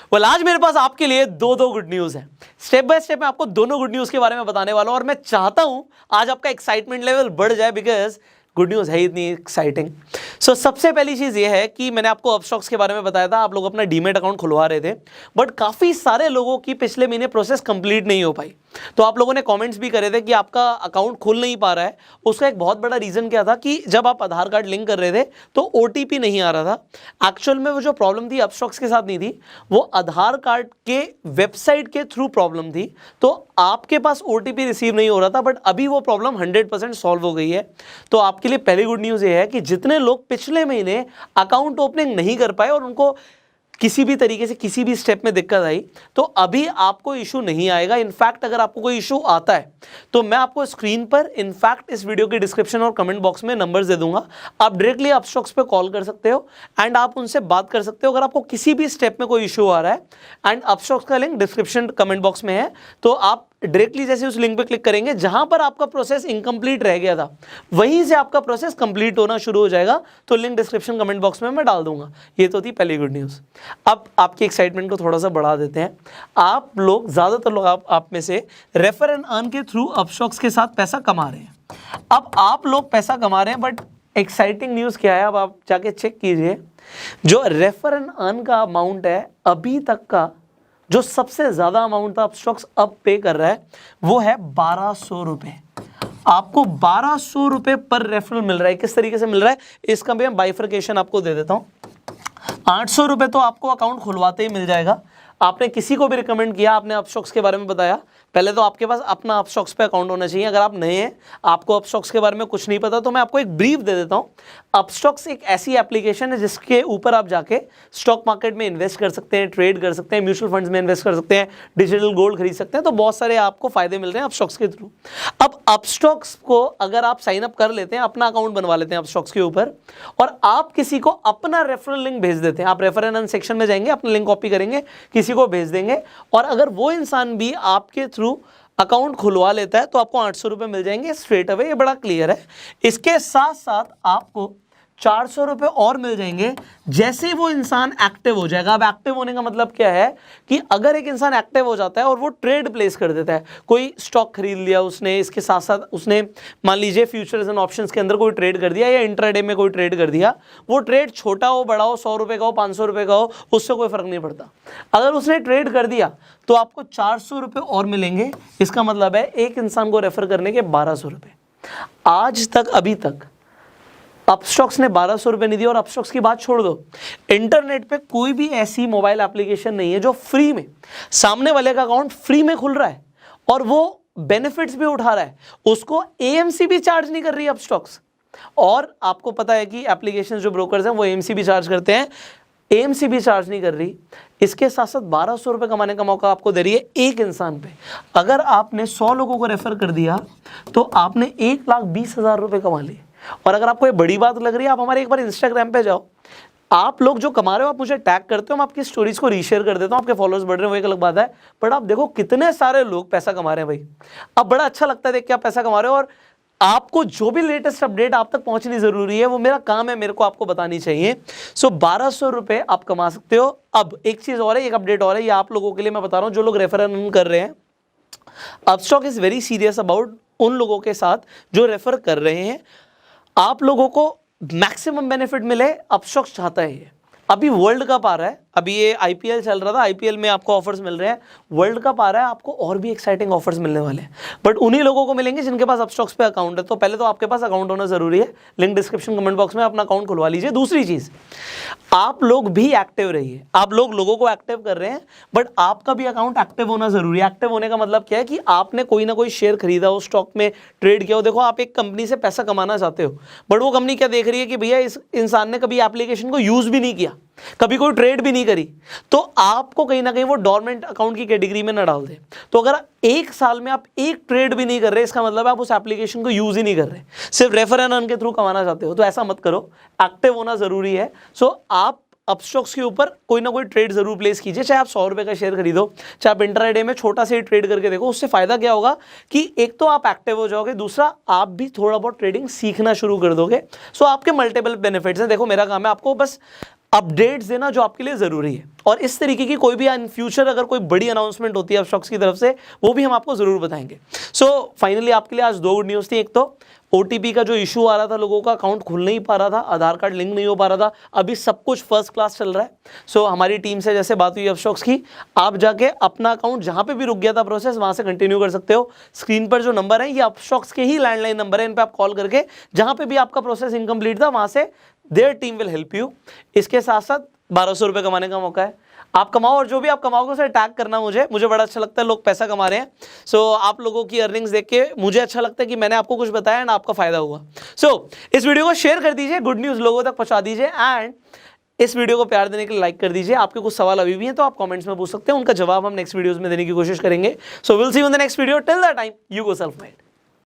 आज मेरे पास आपके लिए दो गुड न्यूज़ है। स्टेप बाय स्टेप मैं आपको दोनों गुड न्यूज़ के बारे में बताने वाला हूं और मैं चाहता हूं आज आपका एक्साइटमेंट लेवल बढ़ जाए, बिकॉज गुड न्यूज़ है इतनी एक्साइटिंग। सबसे पहली चीज़ ये है कि मैंने आपको अपस्टॉक्स के बारे में बताया था, आप लोग अपना डीमेट अकाउंट खुलवा रहे थे, बट काफ़ी सारे लोगों की पिछले महीने प्रोसेस कंप्लीट नहीं हो पाई। तो आप लोगों ने कमेंट्स भी करे थे कि आपका अकाउंट खुल नहीं पा रहा है। उसका एक बहुत बड़ा रीज़न क्या था कि जब आप आधार कार्ड लिंक कर रहे थे तो OTP नहीं आ रहा था। एक्चुअल में वो जो प्रॉब्लम थी अपस्टॉक्स के साथ नहीं थी, वो आधार कार्ड के वेबसाइट के थ्रू प्रॉब्लम थी। तो आपके पास OTP रिसीव नहीं हो रहा था, बट अभी वो प्रॉब्लम 100% सॉल्व हो गई है। तो आपके लिए पहली गुड न्यूज़ ये है कि जितने लोग पिछले महीने अकाउंट ओपनिंग नहीं कर पाए और उनको किसी भी तरीके से किसी भी स्टेप में दिक्कत आई, तो अभी आपको इशू नहीं आएगा। इनफैक्ट अगर आपको कोई इशू आता है तो मैं आपको स्क्रीन पर, इनफैक्ट इस वीडियो के डिस्क्रिप्शन और कमेंट बॉक्स में नंबर्स दे दूंगा। आप डायरेक्टली अपस्टॉक्स पे कॉल कर सकते हो एंड आप उनसे बात कर सकते हो अगर आपको किसी भी स्टेप में कोई इशू आ रहा है। एंड अपस्टॉक्स का लिंक डिस्क्रिप्शन कमेंट बॉक्स में है, तो आप डायरेक्टली जैसे उस लिंक पे क्लिक करेंगे, जहां पर आपका प्रोसेस इनकम्प्लीट रह गया था वहीं से आपका प्रोसेस कंप्लीट होना शुरू हो जाएगा। तो लिंक डिस्क्रिप्शन कमेंट बॉक्स में मैं डाल दूंगा। ये तो थी पहली गुड न्यूज़। अब आपकी एक्साइटमेंट को थोड़ा सा बढ़ा देते हैं। आप लोग, ज़्यादातर लोग आप में से रेफर एंड अर्न के थ्रू अपस्टॉक्स के साथ पैसा कमा रहे हैं। अब आप लोग पैसा कमा रहे हैं, बट एक्साइटिंग न्यूज़ क्या है, अब आप जाके चेक कीजिए। जो रेफर एंड अर्न का अमाउंट है, अभी तक का जो सबसे ज़्यादा अमाउंट था अपस्टॉक्स अब पे कर रहा है, वो है 1200 रुपये। आपको 1200 रुपये पर रेफरल मिल रहा है। किस तरीके से मिल रहा है इसका भी मैं बाइफर्केशन आपको दे देता हूँ। 800 रुपये तो आपको अकाउंट खुलवाते ही मिल जाएगा। आपने किसी को भी रिकमेंड किया, आपने अपस्टॉक्स के बारे में बताया, पहले तो आपके पास अपना अपस्टॉक्स पे अकाउंट होना चाहिए। अगर आप नए हैं, आपको अपस्टॉक्स के बारे में कुछ नहीं पता, तो मैं आपको एक ब्रीफ दे देता हूँ। अपस्टॉक्स एक ऐसी एप्लीकेशन है जिसके ऊपर आप जाके स्टॉक मार्केट में इन्वेस्ट कर सकते हैं, ट्रेड कर सकते हैं, म्यूचुअल फंड्स में इन्वेस्ट कर सकते हैं, डिजिटल गोल्ड खरीद सकते हैं। तो बहुत सारे आपको फायदे मिल रहे हैं अपस्टॉक्स के थ्रू। अब अपस्टॉक्स को अगर आप साइन अप कर लेते हैं, अपना अकाउंट बनवा लेते हैं अपस्टॉक्स के ऊपर, और आप किसी को अपना रेफरल लिंक भेज देते हैं, आप रेफर एंड अर्न सेक्शन में जाएंगे, अपना लिंक कॉपी करेंगे, किसी को भेज देंगे, और अगर वो इंसान भी आपके थ्रू अकाउंट खुलवा लेता है तो आपको 800 रुपये मिल जाएंगे स्ट्रेट अवे। ये बड़ा क्लियर है। इसके साथ साथ आपको 400 रुपये और मिल जाएंगे जैसे ही वो इंसान एक्टिव हो जाएगा। अब एक्टिव होने का मतलब क्या है कि अगर एक इंसान एक्टिव हो जाता है और वो ट्रेड प्लेस कर देता है, कोई स्टॉक खरीद लिया उसने, इसके साथ साथ उसने मान लीजिए फ्यूचर्स एंड ऑप्शंस के अंदर कोई ट्रेड कर दिया या इंट्राडे में कोई ट्रेड कर दिया, वो ट्रेड छोटा हो बड़ा हो, 100 रुपये का हो 500 रुपये का हो, उससे कोई फर्क नहीं पड़ता। अगर उसने ट्रेड कर दिया तो आपको 400 रुपये और मिलेंगे। इसका मतलब है एक इंसान को रेफर करने के 1200 रुपये। आज तक, अभी तक अपस्टॉक्स ने 1200 रुपये नहीं दिए। और अपस्टॉक्स की बात छोड़ दो, इंटरनेट पे कोई भी ऐसी मोबाइल एप्लीकेशन नहीं है जो फ्री में, सामने वाले का अकाउंट फ्री में खुल रहा है और वो बेनिफिट्स भी उठा रहा है, उसको AMC भी चार्ज नहीं कर रही है अपस्टॉक्स। और आपको पता है कि एप्लीकेशन जो ब्रोकर्स हैं वो AMC भी चार्ज करते हैं, AMC भी चार्ज नहीं कर रही। इसके साथ साथ 1200 रुपये कमाने का मौका आपको दे रही है एक इंसान पे। अगर आपने 100 लोगों को रेफर कर दिया तो आपने 1,20,000 रुपये कमा लिए। और अगर आपको ये बड़ी बात लग रही है, आप हमारे एक बार इंस्टाग्राम पे जाओ, आप लोग जो कमा रहे हो आप मुझे टैग करते हो, मैं आपकी स्टोरीज को रीशेयर कर देता हूँ, आपके फॉलोअर्स बढ़ रहे हैं, वो एक अलग बात है, बट आप देखो कितने सारे लोग पैसा कमा रहे हैं भाई। अब बड़ा अच्छा लगता है देख के आप पैसा कमा रहे हो। और आपको जो भी लेटेस्ट अपडेट आप तक पहुंचनी जरूरी है, वो मेरा काम है, मेरे को आपको बतानी चाहिए। 1200 रुपये आप कमा सकते हो। अब एक चीज और है, एक अपडेट और है, ये आप लोगों के लिए मैं बता रहा हूँ जो लोग रेफर कर रहे हैं। Upstox is very serious about उन लोगों के साथ जो रेफर कर रहे हैं। आप लोगों को मैक्सिमम बेनिफिट मिले, अपस्टॉक चाहता है। ये अभी वर्ल्ड कप आ रहा है, अभी ये IPL चल रहा था, IPL में आपको ऑफर्स मिल रहे हैं, वर्ल्ड कप आ रहा है, आपको और भी एक्साइटिंग ऑफर्स मिलने वाले हैं, बट उन्हीं लोगों को मिलेंगे जिनके पास अपस्टॉक्स पे अकाउंट है। तो पहले तो आपके पास अकाउंट होना जरूरी है, लिंक डिस्क्रिप्शन कमेंट बॉक्स में, अपना अकाउंट खुलवा लीजिए। दूसरी चीज, आप लोग भी एक्टिव रहिए। आप लोग लोगों को एक्टिव कर रहे हैं, बट आपका भी अकाउंट एक्टिव होना जरूरी है। एक्टिव होने का मतलब क्या है कि आपने कोई ना कोई शेयर खरीदा हो, स्टॉक में ट्रेड किया हो। देखो, आप एक कंपनी से पैसा कमाना चाहते हो, बट वो कंपनी क्या देख रही है कि भैया इस इंसान ने कभी एप्लीकेशन को यूज भी नहीं किया, कभी कोई ट्रेड भी नहीं करी, तो आपको कहीं ना कहीं वो डोरमेंट अकाउंट की कैटेगरी में ना डाल दे। तो अगर एक साल में आप एक ट्रेड भी नहीं कर रहे, इसका मतलब आप उस एप्लीकेशन को यूज ही नहीं कर रहे, सिर्फ रेफर एंड अर्न के थ्रू कमाना चाहते हो, तो ऐसा मत करो। एक्टिव होना जरूरी है। आप अपस्टॉक्स के ऊपर कोई ना कोई ट्रेड जरूर प्लेस कीजिए, चाहे आप 100 रुपये का शेयर खरीदो, चाहे आप इंट्राडे में छोटा से ही ट्रेड करके देखो। उससे फायदा क्या होगा कि एक तो आप एक्टिव हो जाओगे, दूसरा आप भी थोड़ा बहुत ट्रेडिंग सीखना शुरू कर दोगे। आपके मल्टीपल बेनिफिट्स हैं। देखो, मेरा काम है आपको बस अपडेट्स देना जो आपके लिए जरूरी है। और इस तरीके की कोई भी इन फ्यूचर अगर कोई बड़ी अनाउंसमेंट होती है अपस्टॉक्स की तरफ से, वो भी हम आपको जरूर बताएंगे। सो फाइनली आपके लिए आज दो गुड न्यूज़ थी। एक तो OTP का जो इशू आ रहा था, लोगों का अकाउंट खुल नहीं पा रहा था, आधार कार्ड लिंक नहीं हो पा रहा था, अभी सब कुछ फर्स्ट क्लास चल रहा है। सो हमारी टीम से जैसे बात हुई अपस्टॉक्स की, आप जाके अपना अकाउंट जहां पे भी रुक गया था प्रोसेस, वहां से कंटिन्यू कर सकते हो। स्क्रीन पर जो नंबर है ये अपस्टॉक्स के ही लैंडलाइन नंबर है, इन पे आप कॉल करके जहां पे भी आपका प्रोसेस इनकम्प्लीट था वहां से their team will help you. इसके साथ साथ 1200 रुपये कमाने का मौका है, आप कमाओ, और जो भी आप कमाओगे उसे टैग करना मुझे बड़ा अच्छा लगता है लोग पैसा कमा रहे हैं। सो आप लोगों की अर्निंग्स देख के मुझे अच्छा लगता है कि मैंने आपको कुछ बताया एंड आपका फायदा हुआ। सो इस वीडियो को शेयर कर दीजिए, गुड न्यूज़ लोगों तक पहुंचा दीजिए, एंड इस वीडियो को प्यार देने के लिए लाइक कर दीजिए। आपके कुछ सवाल अभी भी हैं तो आप कमेंट्स में पूछ सकते हैं, उनका जवाब हम नेक्स्ट वीडियोस में देने की कोशिश करेंगे। So will see you in the next video, till that time you go self made.